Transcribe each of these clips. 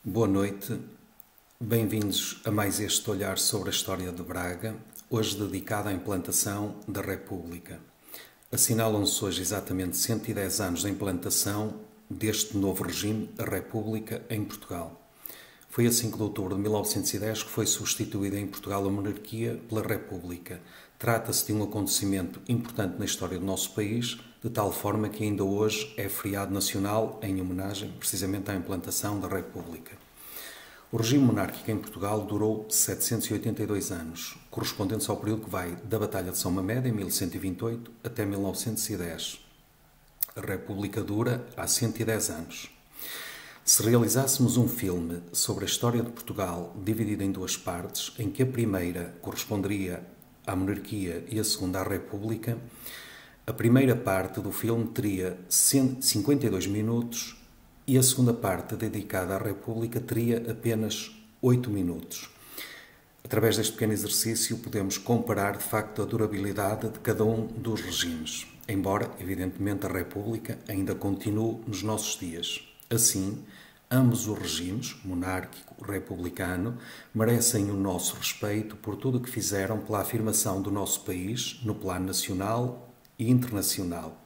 Boa noite, bem-vindos a mais este olhar sobre a história de Braga, hoje dedicado à implantação da República. Assinalam-se hoje exatamente 110 anos da implantação deste novo regime, a República, em Portugal. Foi a 5 de outubro de 1910 que foi substituída em Portugal a monarquia pela República. Trata-se de um acontecimento importante na história do nosso país, de tal forma que ainda hoje é feriado nacional em homenagem precisamente à implantação da República. O regime monárquico em Portugal durou 782 anos, correspondentes ao período que vai da Batalha de São Mamede, em 1128, até 1910. A República dura há 110 anos. Se realizássemos um filme sobre a história de Portugal dividido em duas partes, em que a primeira corresponderia à monarquia e a segunda à República, a primeira parte do filme teria 52 minutos e a segunda parte, dedicada à República, teria apenas 8 minutos. Através deste pequeno exercício, podemos comparar, de facto, a durabilidade de cada um dos regimes, embora, evidentemente, a República ainda continue nos nossos dias. Assim, ambos os regimes, monárquico e republicano, merecem o nosso respeito por tudo o que fizeram pela afirmação do nosso país no plano nacional e internacional.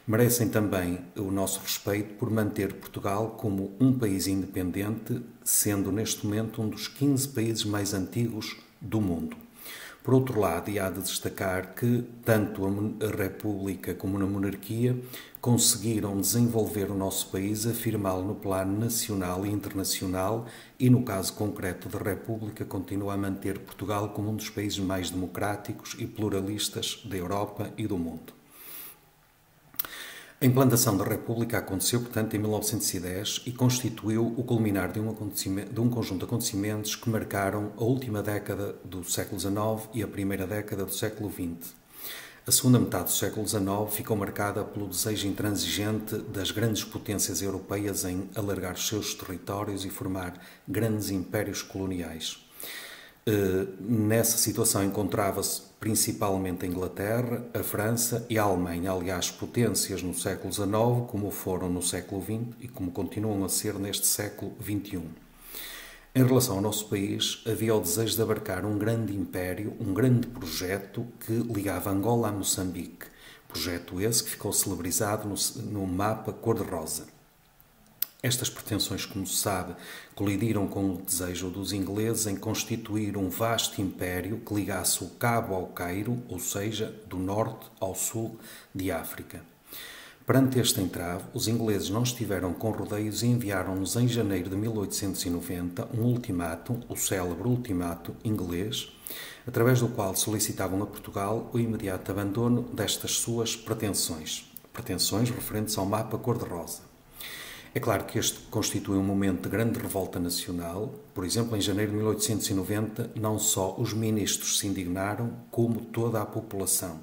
Merecem também o nosso respeito por manter Portugal como um país independente, sendo neste momento um dos 15 países mais antigos do mundo. Por outro lado, e há de destacar que tanto a República como a monarquia conseguiram desenvolver o nosso país, afirmá-lo no plano nacional e internacional e, no caso concreto da República, continua a manter Portugal como um dos países mais democráticos e pluralistas da Europa e do mundo. A implantação da República aconteceu, portanto, em 1910 e constituiu o culminar de um conjunto de acontecimentos que marcaram a última década do século XIX e a primeira década do século XX. A segunda metade do século XIX ficou marcada pelo desejo intransigente das grandes potências europeias em alargar os seus territórios e formar grandes impérios coloniais. Nessa situação encontrava-se principalmente a Inglaterra, a França e a Alemanha, aliás, potências no século XIX, como foram no século XX e como continuam a ser neste século XXI. Em relação ao nosso país, havia o desejo de abarcar um grande império, um grande projeto que ligava Angola a Moçambique. Projeto esse que ficou celebrizado no mapa cor-de-rosa. Estas pretensões, como se sabe, colidiram com o desejo dos ingleses em constituir um vasto império que ligasse o Cabo ao Cairo, ou seja, do norte ao sul de África. Perante este entrave, os ingleses não estiveram com rodeios e enviaram-nos em janeiro de 1890 um ultimátum, o célebre ultimato inglês, através do qual solicitavam a Portugal o imediato abandono destas suas pretensões referentes ao mapa cor-de-rosa. É claro que este constitui um momento de grande revolta nacional. Por exemplo, em janeiro de 1890, não só os ministros se indignaram, como toda a população.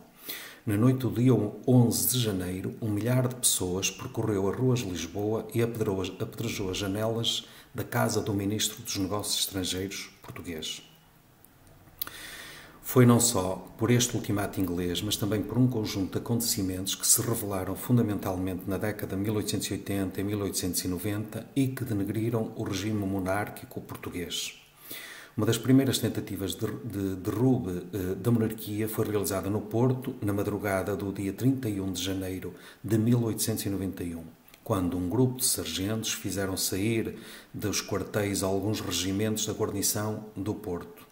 Na noite do dia 11 de janeiro, 1 milhar de pessoas percorreu as ruas de Lisboa e apedrejou as janelas da casa do ministro dos Negócios Estrangeiros português. Foi não só por este ultimato inglês, mas também por um conjunto de acontecimentos que se revelaram fundamentalmente na década de 1880 e 1890 e que denegriram o regime monárquico português. Uma das primeiras tentativas de derrube da monarquia foi realizada no Porto, na madrugada do dia 31 de janeiro de 1891, quando um grupo de sargentos fizeram sair dos quartéis alguns regimentos da guarnição do Porto.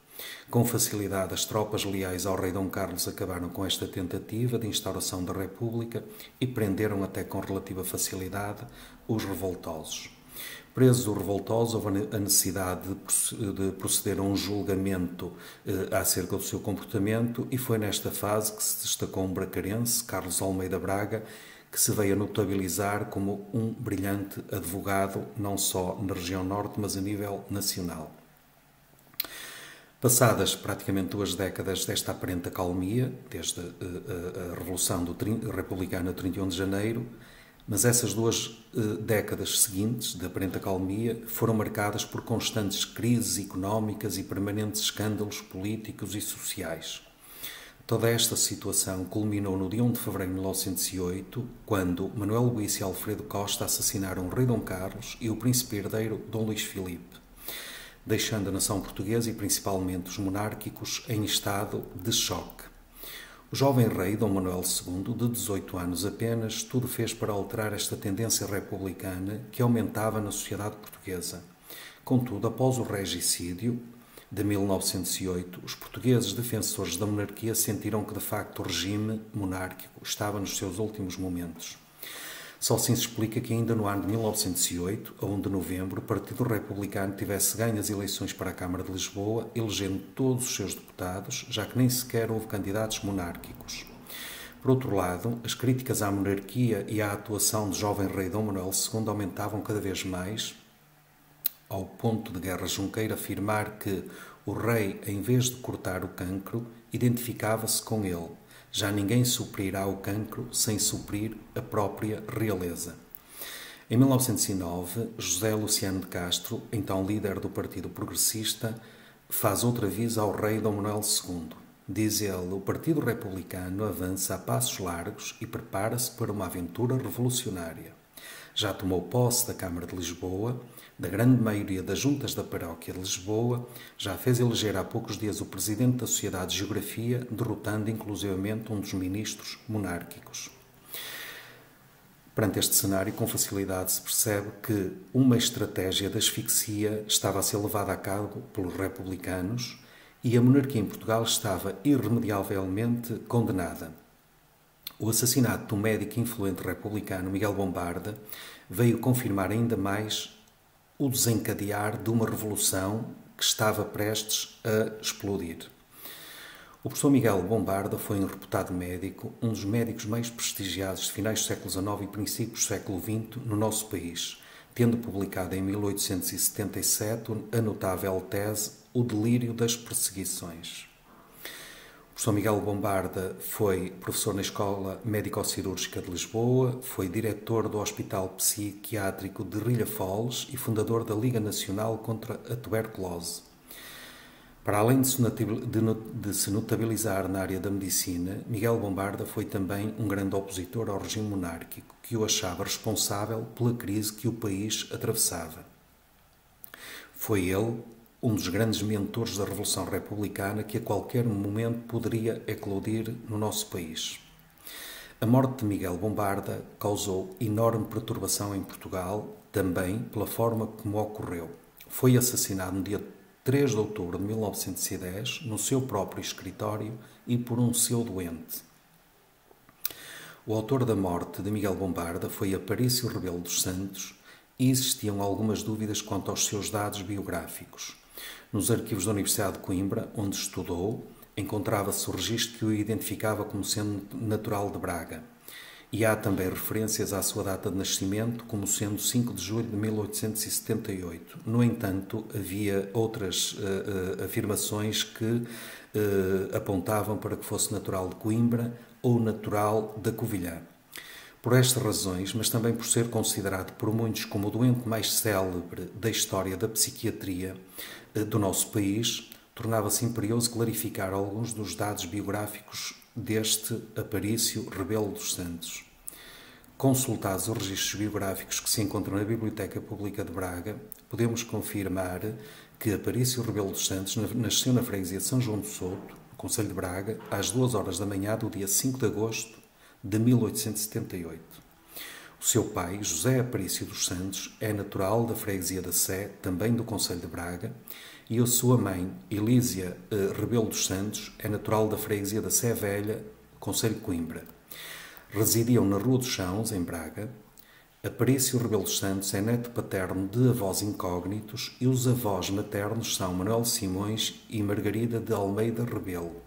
Com facilidade, as tropas leais ao rei Dom Carlos acabaram com esta tentativa de instauração da República e prenderam até com relativa facilidade os revoltosos. Presos os revoltosos, houve a necessidade de proceder a um julgamento acerca do seu comportamento e foi nesta fase que se destacou um bracarense, Carlos Almeida Braga, que se veio a notabilizar como um brilhante advogado, não só na região norte, mas a nível nacional. Passadas praticamente 2 décadas desta aparente acalmia, desde a Revolução Republicana de 31 de janeiro, mas essas 2 décadas seguintes de aparente acalmia foram marcadas por constantes crises económicas e permanentes escândalos políticos e sociais. Toda esta situação culminou no dia 1 de fevereiro de 1908, quando Manuel Luís e Alfredo Costa assassinaram o rei Dom Carlos e o príncipe herdeiro Dom Luís Filipe, deixando a nação portuguesa e principalmente os monárquicos em estado de choque. O jovem rei Dom Manuel II, de 18 anos apenas, tudo fez para alterar esta tendência republicana que aumentava na sociedade portuguesa. Contudo, após o regicídio de 1908, os portugueses defensores da monarquia sentiram que, de facto, o regime monárquico estava nos seus últimos momentos. Só assim se explica que ainda no ano de 1908, a 1 de novembro, o Partido Republicano tivesse ganho as eleições para a Câmara de Lisboa, elegendo todos os seus deputados, já que nem sequer houve candidatos monárquicos. Por outro lado, as críticas à monarquia e à atuação do jovem rei Dom Manuel II aumentavam cada vez mais, ao ponto de Guerra Junqueira afirmar que o rei, em vez de cortar o cancro, identificava-se com ele. Já ninguém suprirá o cancro sem suprir a própria realeza. Em 1909, José Luciano de Castro, então líder do Partido Progressista, faz outra visa ao rei Dom Manuel II. Diz ele, o Partido Republicano avança a passos largos e prepara-se para uma aventura revolucionária. Já tomou posse da Câmara de Lisboa, da grande maioria das juntas da Paróquia de Lisboa, já fez eleger há poucos dias o presidente da Sociedade de Geografia, derrotando inclusivamente um dos ministros monárquicos. Perante este cenário, com facilidade se percebe que uma estratégia de asfixia estava a ser levada a cabo pelos republicanos e a monarquia em Portugal estava irremediavelmente condenada. O assassinato do médico influente republicano Miguel Bombarda veio confirmar ainda mais o desencadear de uma revolução que estava prestes a explodir. O professor Miguel Bombarda foi um reputado médico, um dos médicos mais prestigiados de finais do século XIX e princípios do século XX no nosso país, tendo publicado em 1877 a notável tese O Delírio das Perseguições. O professor Miguel Bombarda foi professor na Escola Médico-Cirúrgica de Lisboa, foi diretor do Hospital Psiquiátrico de Rilhafoles e fundador da Liga Nacional contra a Tuberculose. Para além de se notabilizar na área da medicina, Miguel Bombarda foi também um grande opositor ao regime monárquico, que o achava responsável pela crise que o país atravessava. Foi ele um dos grandes mentores da Revolução Republicana que a qualquer momento poderia eclodir no nosso país. A morte de Miguel Bombarda causou enorme perturbação em Portugal, também pela forma como ocorreu. Foi assassinado no dia 3 de outubro de 1910, no seu próprio escritório e por um seu doente. O autor da morte de Miguel Bombarda foi Aparício Rebelo dos Santos e existiam algumas dúvidas quanto aos seus dados biográficos. Nos arquivos da Universidade de Coimbra, onde estudou, encontrava-se o registro que o identificava como sendo natural de Braga. E há também referências à sua data de nascimento como sendo 5 de julho de 1878. No entanto, havia outras afirmações que apontavam para que fosse natural de Coimbra ou natural da Covilhã. Por estas razões, mas também por ser considerado por muitos como o doente mais célebre da história da psiquiatria do nosso país, tornava-se imperioso clarificar alguns dos dados biográficos deste Aparício Rebelo dos Santos. Consultados os registros biográficos que se encontram na Biblioteca Pública de Braga, podemos confirmar que Aparício Rebelo dos Santos nasceu na freguesia de São João do Souto, no concelho de Braga, às 2 horas da manhã do dia 5 de agosto de 1878. O seu pai, José Aparício dos Santos, é natural da freguesia da Sé, também do concelho de Braga, e a sua mãe, Elísia Rebelo dos Santos, é natural da freguesia da Sé Velha, concelho de Coimbra. Residiam na Rua dos Chãos, em Braga. Aparício Rebelo dos Santos é neto paterno de avós incógnitos e os avós maternos são Manuel Simões e Margarida de Almeida Rebelo.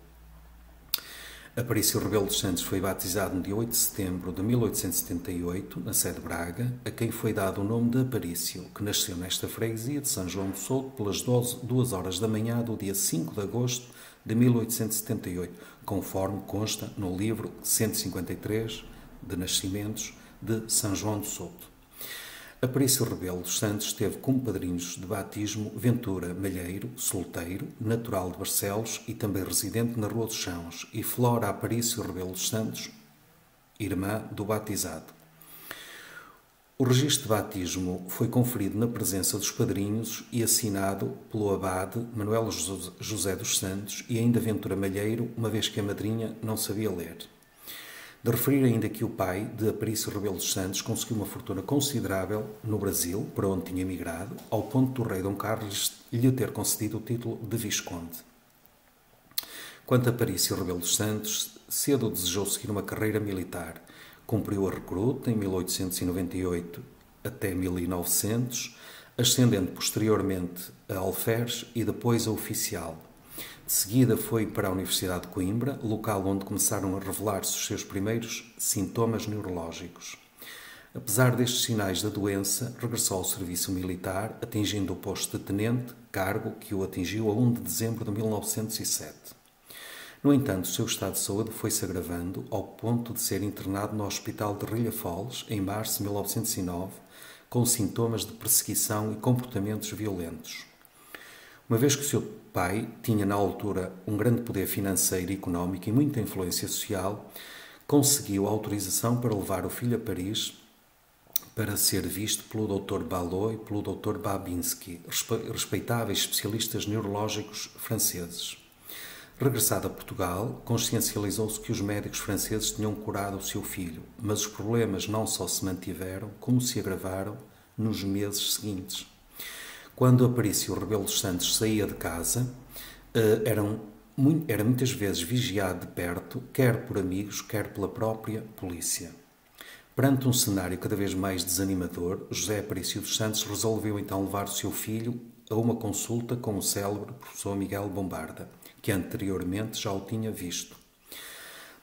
Aparício Rebelo dos Santos foi batizado no dia 8 de setembro de 1878, na sede de Braga, a quem foi dado o nome de Aparício, que nasceu nesta freguesia de São João do Souto pelas 2 horas da manhã do dia 5 de agosto de 1878, conforme consta no livro 153 de nascimentos de São João do Souto. Aparício Rebelo dos Santos teve como padrinhos de batismo Ventura Malheiro, solteiro, natural de Barcelos e também residente na Rua dos Chãos, e Flora Aparício Rebelo dos Santos, irmã do batizado. O registro de batismo foi conferido na presença dos padrinhos e assinado pelo abade Manuel José dos Santos e ainda Ventura Malheiro, uma vez que a madrinha não sabia ler. De referir ainda que o pai de Aparício Rebelo dos Santos conseguiu uma fortuna considerável no Brasil, para onde tinha emigrado, ao ponto do rei Dom Carlos lhe ter concedido o título de Visconde. Quanto a Aparício Rebelo dos Santos, cedo desejou seguir uma carreira militar. Cumpriu a recruta em 1898 até 1900, ascendendo posteriormente a alferes e depois a oficial. De seguida foi para a Universidade de Coimbra, local onde começaram a revelar-se os seus primeiros sintomas neurológicos. Apesar destes sinais da doença, regressou ao serviço militar, atingindo o posto de tenente, cargo que o atingiu a 1 de dezembro de 1907. No entanto, o seu estado de saúde foi-se agravando ao ponto de ser internado no Hospital de Rilhafoles em março de 1909, com sintomas de perseguição e comportamentos violentos. Uma vez que o seu pai tinha na altura um grande poder financeiro e económico e muita influência social, conseguiu a autorização para levar o filho a Paris para ser visto pelo Dr. Ballot e pelo Dr. Babinski, respeitáveis especialistas neurológicos franceses. Regressado a Portugal, consciencializou-se que os médicos franceses tinham curado o seu filho, mas os problemas não só se mantiveram, como se agravaram nos meses seguintes. Quando Aparício Rebelo dos Santos saía de casa, era muitas vezes vigiado de perto, quer por amigos, quer pela própria polícia. Perante um cenário cada vez mais desanimador, José Aparício dos Santos resolveu então levar o seu filho a uma consulta com o célebre professor Miguel Bombarda, que anteriormente já o tinha visto.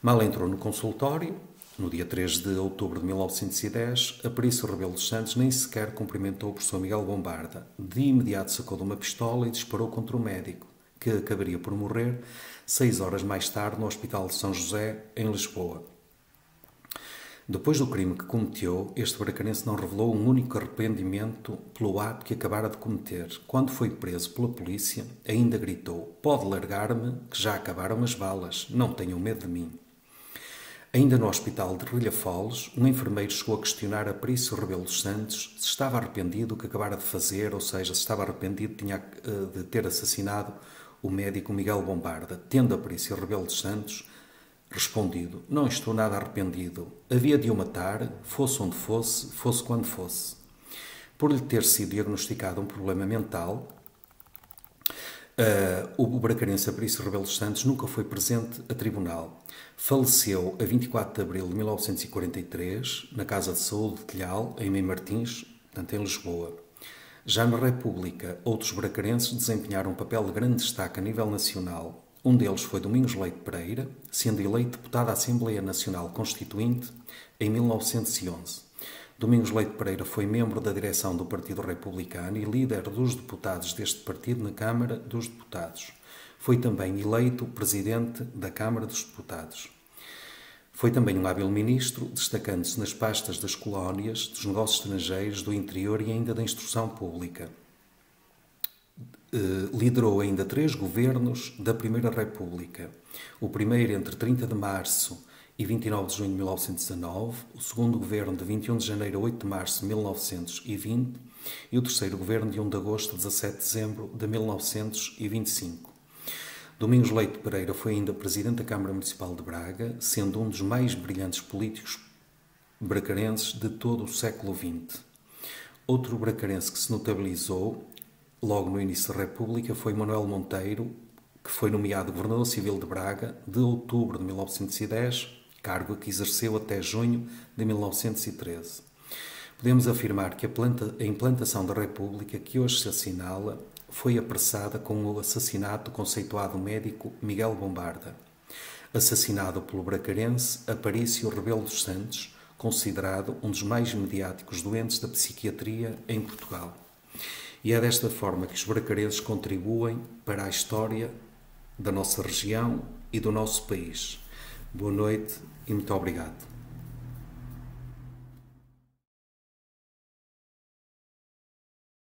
Mal entrou no consultório, no dia 3 de outubro de 1910, Aparício Rebelo dos Santos nem sequer cumprimentou o professor Miguel Bombarda. De imediato sacou de uma pistola e disparou contra o médico, que acabaria por morrer 6 horas mais tarde no Hospital de São José, em Lisboa. Depois do crime que cometeu, este bracarense não revelou um único arrependimento pelo ato que acabara de cometer. Quando foi preso pela polícia, ainda gritou: "Pode largar-me, que já acabaram as balas, não tenham medo de mim." Ainda no Hospital de Rilhafoles, um enfermeiro chegou a questionar Aparício Rebelo dos Santos se estava arrependido do que acabara de fazer, ou seja, se estava arrependido de ter assassinado o médico Miguel Bombarda, tendo Aparício Rebelo dos Santos respondido: "Não estou nada arrependido. Havia de o matar, fosse onde fosse, fosse quando fosse." Por lhe ter sido diagnosticado um problema mental, o bracarense Aparício Rebelo dos Santos nunca foi presente a tribunal. Faleceu a 24 de abril de 1943, na Casa de Saúde de Telhal, em Mem Martins, portanto em Lisboa. Já na República, outros bracarenses desempenharam um papel de grande destaque a nível nacional. Um deles foi Domingos Leite Pereira, sendo eleito deputado à Assembleia Nacional Constituinte em 1911. Domingos Leite Pereira foi membro da direção do Partido Republicano e líder dos deputados deste partido na Câmara dos Deputados. Foi também eleito presidente da Câmara dos Deputados. Foi também um hábil ministro, destacando-se nas pastas das colónias, dos negócios estrangeiros, do interior e ainda da instrução pública. Liderou ainda 3 governos da Primeira República. O primeiro entre 30 de março e 29 de junho de 1919, o segundo governo de 21 de janeiro a 8 de março de 1920 e o terceiro governo de 1 de agosto a 17 de dezembro de 1925. Domingos Leite Pereira foi ainda presidente da Câmara Municipal de Braga, sendo um dos mais brilhantes políticos bracarenses de todo o século XX. Outro bracarense que se notabilizou logo no início da República foi Manuel Monteiro, que foi nomeado Governador Civil de Braga de outubro de 1910, cargo que exerceu até junho de 1913. Podemos afirmar que a implantação da República que hoje se assinala foi apressada com o assassinato do conceituado médico Miguel Bombarda, assassinado pelo bracarense Aparício Rebelo dos Santos, considerado um dos mais mediáticos doentes da psiquiatria em Portugal. E é desta forma que os bracarenses contribuem para a história da nossa região e do nosso país. Boa noite e muito obrigado.